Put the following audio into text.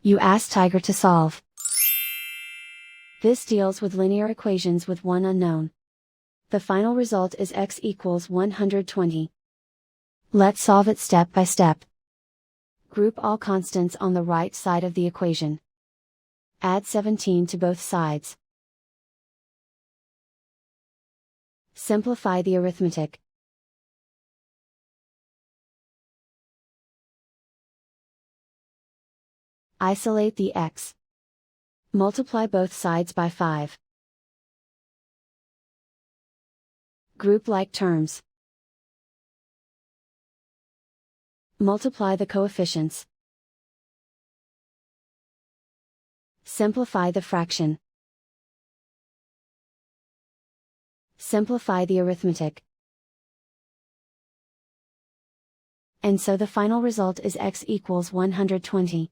You ask Tiger to solve. This deals with linear equations with one unknown. The final result is x equals 120. Let's solve it step by step. Group all constants on the right side of the equation. Add 17 to both sides. Simplify the arithmetic. Isolate the x. Multiply both sides by 5. Group like terms. Multiply the coefficients. Simplify the fraction. Simplify the arithmetic. And so the final result is x equals 120.